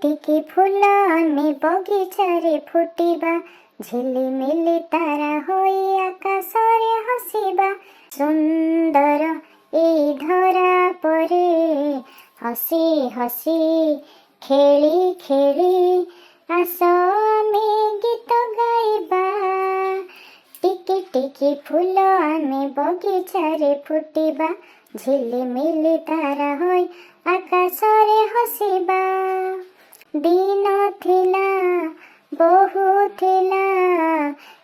ଟିକି ଫୁଲ ଆମେ ବଗିଚାରେ ଫୁଟିବା, ଝିଲିମିଲି ତାରା ହୋଇ ଆକାଶରେ ହସିବା। ସୁନ୍ଦର ଏଇ ଧରା ପରେ ହସି ହସି ଖେଳି ଖେଳି ଆସ ଆମେ ଗୀତ ଗାଇବା। ଟିକି ଟିକି ଫୁଲ ଆମେ ବଗିଚାରେ ଫୁଟିବା, ଝିଲିମିଲି ତାରା ହୋଇ ଆକାଶରେ ହସିବା। ଦିନ ଥିଲା ବହୁ ଥିଲା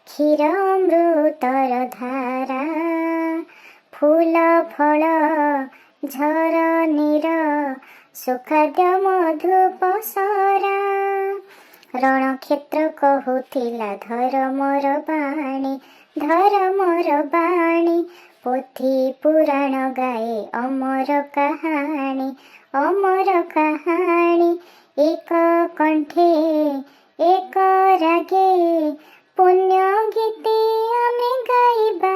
କ୍ଷୀର ଅମୃତର ଧାରା, ଫୁଲ ଫଳ ଝରଣିର ସୁଖାଦ୍ୟ ମଧୁ ପସରା। ରଣକ୍ଷେତ୍ର କହୁଥିଲା ଧର୍ମର ବାଣୀ, ଧର୍ମର ବାଣୀ। ପୋଥି ପୁରାଣ ଗାଏ ଅମର କାହାଣୀ, ଅମର କାହାଣୀ। ଏକ କଣ୍ଠେ ଏକ ରାଗେ ପୁଣ୍ୟ ଗୀତି ଆମେ ଗାଇବା।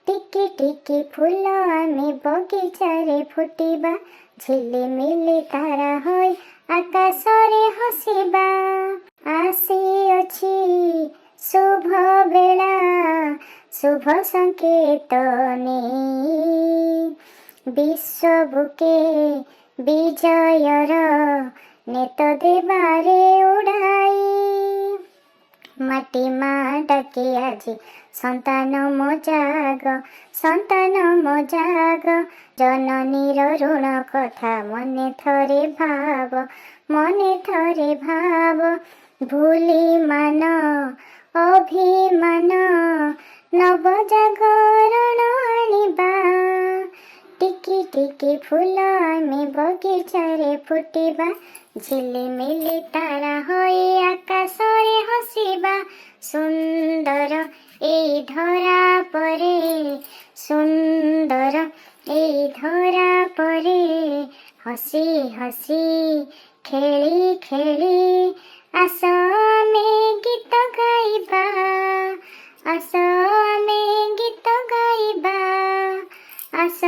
ଟିକି ଟିକି ଫୁଲ ଆମେ ବଗିଚାରେ ଫୁଟିବା, ଝିଲିମିଲି ତାରା ହୋଇ ଆକାଶରେ ହସିବା। ଆସିଅଛି ଶୁଭ ବେଳା, ଶୁଭ ସଂକେତ ନେଇ, ବିଶ୍ୱ ବୁକେ ବିଜୟର ନେତ ଦେବାରେ ଉଡ଼ାଇ। ମାଟି ମା ଡାକେ ଆଜି ସନ୍ତାନ ମୋ ଜାଗ, ସନ୍ତାନ ମୋ ଜାଗ। ଜନନୀର ଋଣ କଥା ମନେ ଥରେ ଭାବ, ମନେ ଥରେ ଭାବ। ଭୁଲି ମାନ ଅଭିମାନ ନବଜାଗରଣ ଆଣିବା। ଟିକି ଟିକି ଫୁଲ ଆମେ ବଗିଚାରେ ଫୁଟିବା, ଝିଲିମିଲି ତାରା ହୋଇ ଆକାଶରେ ହସିବା। ସୁନ୍ଦର ଏଇ ଧରା ପରେ, ସୁନ୍ଦର ଏଇ ଧରା ପରେ ହସି ହସି ଖେଳି ଖେଳି ଆସ ଆମେ ଗୀତ ଗାଇବା, ଆସ ଆମେ ଗୀତ ଗାଇବା, ଆସ